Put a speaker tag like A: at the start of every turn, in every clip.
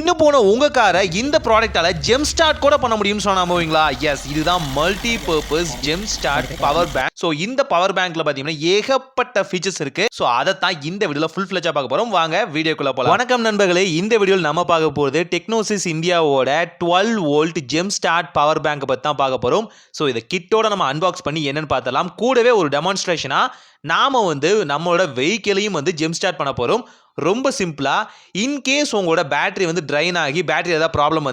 A: நின்னு போன உங்க காரை இந்த ப்ராடக்ட்டால ஜெம் ஸ்டார்ட் கூட பண்ண முடியும்னு சொன்னா நம்புவீங்களா? எஸ், இதுதான் multi purpose GeM start power bank. So இந்த பவர் பேங்க்ல பாத்தீங்கன்னா ஏகப்பட்ட ஃபீச்சர்ஸ் இருக்கு. சோ அதை தான் இந்த வீடியோல ஃபுல் ஃபிளெஜ்ஜா பார்க்க போறோம். வாங்க வீடியோக்குள்ள போலாம். வணக்கம் நண்பர்களே, இந்த வீடியோல நம்ம பார்க்க போறது டெக்னோசிஸ் இந்தியாவோட 12 volt jump start power bank பத்தி தான் பார்க்க போறோம். சோ இத கிட்டோட நம்ம அன்பாக்ஸ் பண்ணி என்னன்னு பார்த்தலாம். கூடவே ஒரு டெமான்ஸ்ட்ரேஷனா நாம நம்மளோட வெஹிக்கிளையும் ஜெம் ஸ்டார்ட் பண்ண போறோம். ரொம்ப சிம்பிளா, இன்கேஸ் உங்களோட பேட்டரி ட்ரைன் ஆகி பேட்டரி ஏதாவது ப்ராப்ளம்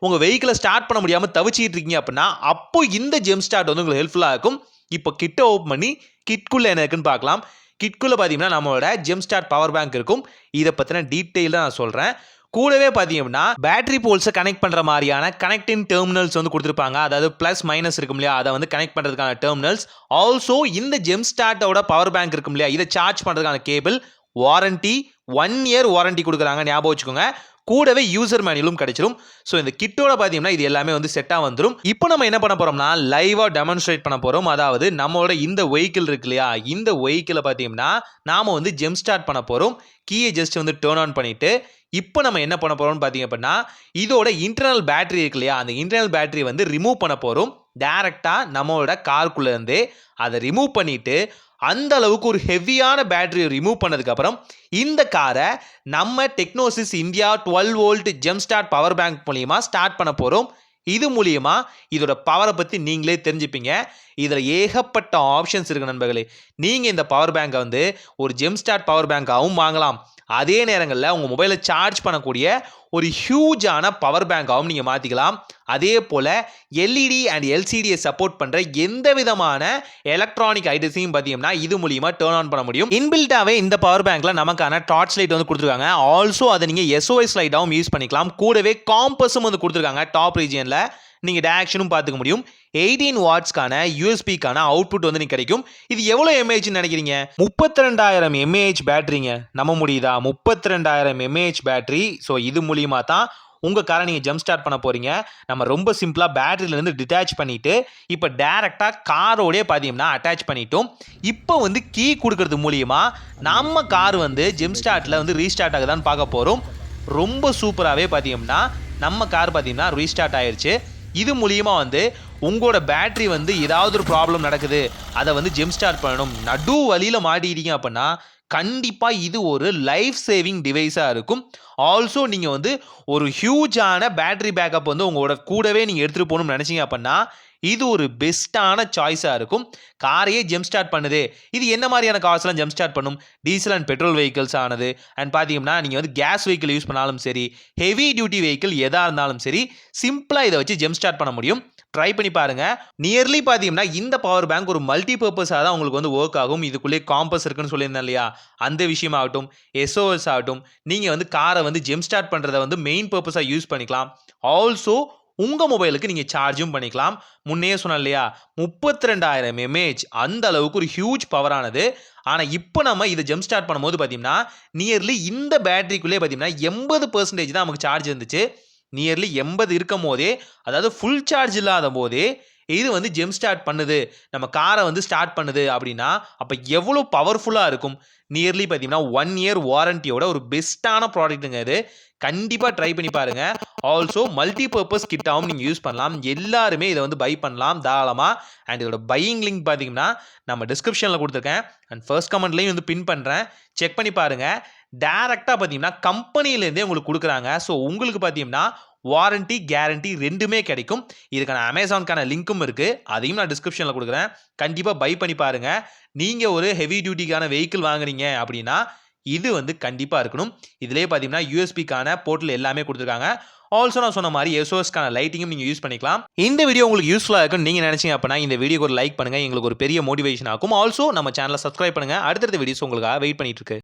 A: உங்க வெஹிக்கிளை ஸ்டார்ட் பண்ண முடியாம தவிச்சிட்டு இருக்கீங்க அப்படின்னா அப்போ இந்த ஜெம் ஸ்டார்ட் உங்களுக்கு ஹெல்ப்ஃபுல்லா இருக்கும். இப்போ கிட்ட ஓப்பன் பண்ணி கிட்குள்ள என்ன இருக்குன்னு பார்க்கலாம். கிட்குள்ள பார்த்தீங்கன்னா நம்மளோட ஜெம் ஸ்டார்ட் பவர் பேங்க் இருக்கும். இதை பத்தின டீட்டெயிலாக நான் சொல்றேன். கூடவே பார்த்தீங்கன்னா பேட்டரி போல்ஸை கனெக்ட் பண்ணுற மாதிரியான கனெக்டிங் டெர்மினல்ஸ் கொடுத்துருப்பாங்க. அதாவது ப்ளஸ் மைனஸ் இருக்கும் இல்லையா, அதை கனெக்ட் பண்ணுறதுக்கான டெர்மினல்ஸ். ஆல்சோ இந்த ஜெம் ஸ்டார்ட்டோட பவர் பேங்க் இருக்கும் இல்லையா, இதை சார்ஜ் பண்ணுறதுக்கான கேபிள், வாரண்டி 1 இயர் வாரண்டி கொடுக்குறாங்க, ஞாபகம் வச்சுக்கோங்க. கூடவே யூசர் மேனுவலும் கிடைச்சிரும். ஸோ இந்த கிட்டோட பார்த்தீங்கன்னா இது எல்லாமே செட்டாக வந்துடும். இப்போ நம்ம என்ன பண்ண போறோம்னா லைவாக டெமான்ஸ்ட்ரேட் பண்ண போறோம். அதாவது நம்மளோட இந்த வெஹிக்கிள் இருக்கு இல்லையா, இந்த வெஹிக்கிளை பார்த்தீங்கன்னா நாம ஜெம் ஸ்டார்ட் பண்ண போறோம். கீயை ஜஸ்ட் டேர்ன் ஆன் பண்ணிட்டு இப்போ நம்ம என்ன பண்ண போறோம்னு பார்த்தீங்க அப்படின்னா இதோட இன்டர்னல் பேட்டரி இருக்கு இல்லையா, அந்த இன்டர்னல் பேட்டரி ரிமூவ் பண்ண போறோம். டைரக்டா நம்மளோட காருக்குள்ள இருந்து அதை ரிமூவ் பண்ணிட்டு அந்த அளவுக்கு ஒரு ஹெவியான பேட்டரியை ரிமூவ் பண்ணதுக்கு அப்புறம் இந்த காரை நம்ம Technosys India 12 volt jump start power bank மூலியமா ஸ்டார்ட் பண்ண போறோம். இது மூலியமா இதோட பவரை பத்தி நீங்களே தெரிஞ்சுப்பீங்க. இதுல ஏகப்பட்ட ஆப்ஷன்ஸ் இருக்கு நண்பர்களே. நீங்க இந்த பவர் பேங்கை ஒரு ஜெம் ஸ்டார்ட் பவர் பேங்காகவும் வாங்கலாம். அதே நேரங்களில் உங்கள் மொபைலை சார்ஜ் பண்ணக்கூடிய ஒரு ஹியூஜான பவர் பேங்காகவும் நீங்கள் மாற்றிக்கலாம். அதே போல் எல்இடி அண்ட் எல்சிடியை சப்போர்ட் பண்ணுற எந்த விதமான எலக்ட்ரானிக் ஐட்டத்தையும் பார்த்தீங்கன்னா இது மூலியமாக டேர்ன் ஆன் பண்ண முடியும். இன்பில்ட்டாகவே இந்த பவர் பேங்க்கில் நமக்கான டார்ச் லைட் கொடுத்துருக்காங்க. ஆல்சோ அதை நீங்கள் எஸ்ஓஎஸ் லைட்டாகவும் யூஸ் பண்ணிக்கலாம். கூடவே காம்பஸும் கொடுத்துருக்காங்க. டாப் ரீஜியனில் நீங்கள் டேரக்ஷனும் பார்த்துக்க முடியும். 18 வாட்ஸ்க்கான யூஎஸ்பிக்கான அவுட்புட் நீங்கள் கிடைக்கும். இது எவ்வளோ எம்ஏஹெச்னு நினைக்கிறீங்க? 32,000 எம்ஏஹெச் பேட்டரிங்க. நம்ப முடியுதா? 32,000 எம்ஏஹெச் பேட்டரி. ஸோ இது மூலியமா தான் உங்கள் காரை நீங்கள் ஜம்ப் ஸ்டார்ட் பண்ண போகிறீங்க. நம்ம ரொம்ப சிம்பிளாக பேட்டரியிலேருந்து டிட்டாச் பண்ணிவிட்டு இப்போ டேரெக்டாக காரோடய பார்த்தீங்கன்னா அட்டாச் பண்ணிட்டோம். இப்போ கீ கொடுக்கறது மூலியமா நம்ம கார் ஜெம் ஸ்டார்ட்டில் ரீஸ்டார்ட் ஆகுதான்னு பார்க்க போகிறோம். ரொம்ப சூப்பராகவே பார்த்தீங்கன்னா நம்ம கார் பார்த்தீங்கன்னா ரீஸ்டார்ட் ஆயிடுச்சு. இது மூலியமா உங்களோட பேட்டரி ஏதாவது ஒரு ப்ராப்ளம் நடக்குது, அதை ஜெம் ஸ்டார்ட் பண்ணணும், நடு வழியில் மாட்டிட்டீங்க அப்படின்னா கண்டிப்பாக இது ஒரு லைஃப் சேவிங் டிவைஸாக இருக்கும். ஆல்சோ நீங்கள் ஒரு ஹியூஜான பேட்டரி பேக்கப் உங்களோட கூடவே நீங்கள் எடுத்துகிட்டு போகணும்னு நினச்சிங்க அப்படின்னா இது ஒரு பெஸ்ட்டான சாய்ஸாக இருக்கும். காரையே ஜெம் ஸ்டார்ட் பண்ணுது. இது என்ன மாதிரியான கார்ஸ்லாம் ஜெம் ஸ்டார்ட் பண்ணும்? டீசல் அண்ட் பெட்ரோல் வெஹிக்கிள்ஸ் ஆனது. அண்ட் பார்த்தீங்கன்னா நீங்கள் கேஸ் வெஹிக்கிள் யூஸ் பண்ணாலும் சரி, ஹெவி டியூட்டி வெஹிக்கிள் எதாக இருந்தாலும் சரி, சிம்பிளாக இதை வச்சு ஜெம் ஸ்டார்ட் பண்ண முடியும். ட்ரை பண்ணி பாருங்க. நியர்லி பார்த்தீங்கன்னா இந்த பவர் பேங்க் ஒரு மல்டி பர்பஸாக தான் உங்களுக்கு ஒர்க் ஆகும். இதுக்குள்ளே காம்பஸ் இருக்குன்னு சொல்லியிருந்தேன் இல்லையா, அந்த விஷயம் ஆகட்டும், எஸ்ஓஎஸ் ஆகட்டும், நீங்கள் காரை ஜெம் ஸ்டார்ட் பண்ணுறதை மெயின் பர்பஸாக யூஸ் பண்ணிக்கலாம். ஆல்சோ உங்கள் மொபைலுக்கு நீங்கள் சார்ஜும் பண்ணிக்கலாம். முன்னே சொன்னேன் இல்லையா, 32,000 எம்ஏஹெச் அந்த அளவுக்கு ஒரு ஹியூஜ் பவரானது. ஆனால் இப்போ நம்ம இதை ஜெம் ஸ்டார்ட் பண்ணும்போது பார்த்தீங்கன்னா நியர்லி இந்த பேட்டரிக்குள்ளே பார்த்தீங்கன்னா 80% தான் நமக்கு சார்ஜ் இருந்துச்சு. நியர்லி 80 இருக்கும் போதே, அதாவது ஃபுல் சார்ஜ் இல்லாத போதே இது ஜெம் ஸ்டார்ட் பண்ணுது, நம்ம காரை ஸ்டார்ட் பண்ணுது அப்படின்னா அப்போ எவ்வளோ பவர்ஃபுல்லாக இருக்கும். நியர்லி பார்த்தீங்கன்னா 1 இயர் வாரண்டியோட ஒரு பெஸ்ட்டான ப்ராடக்ட்டுங்க இது. கண்டிப்பாக ட்ரை பண்ணி பாருங்க. ஆல்சோ மல்டி பர்பஸ் கிட்டாகவும் நீங்கள் யூஸ் பண்ணலாம். எல்லாருமே இதை பை பண்ணலாம் தாராளமாக. அண்ட் இதோட பையிங் லிங்க் பார்த்தீங்கன்னா நம்ம டிஸ்கிரிப்ஷனில் கொடுத்துருக்கேன் அண்ட் ஃபர்ஸ்ட் கமெண்ட்லையும் பின் பண்ணுறேன். செக் பண்ணி பாருங்க. டேரெக்டாக பார்த்தீங்கன்னா கம்பெனிலேருந்தே உங்களுக்கு கொடுக்குறாங்க. ஸோ உங்களுக்கு பார்த்தீங்கன்னா வாரண்டி கேரண்டி ரெண்டுமே கிடைக்கும். இதுக்கான அமேசானுக்கான லிங்க்கும் இருக்குது, அதையும் நான் டிஸ்கிரிப்ஷனில் கொடுக்குறேன். கண்டிப்பாக பை பண்ணி பாருங்கள். நீங்கள் ஒரு ஹெவி டியூட்டிக்கான வெஹிக்கிள் வாங்குறீங்க அப்படின்னா இது கண்டிப்பாக இருக்கணும். இதிலே பார்த்தீங்கன்னா யூஎஸ்பிக்கான போர்ட்டல் எல்லாமே கொடுத்துருக்காங்க. ஆல்சோ நான் சொன்ன மாதிரி எஸ்ஓஎஸ்க்கான லைட்டிங்கும் நீங்கள் யூஸ் பண்ணிக்கலாம். இந்த வீடியோ உங்களுக்கு யூஸ்ஃபுல்லாக இருக்குன்னு நீங்கள் நினச்சிங்க அப்படின்னா இந்த வீடியோக்கு ஒரு லைக் பண்ணுங்கள், எங்களுக்கு ஒரு பெரிய மோட்டிவேஷன் ஆகும். ஆல்சோ நம்ம சேனலை சப்ஸ்கிரைப் பண்ணுங்கள். அடுத்தடுத்த வீடியோஸ் உங்களுக்காக வெயிட் பண்ணிட்டு இருக்கு.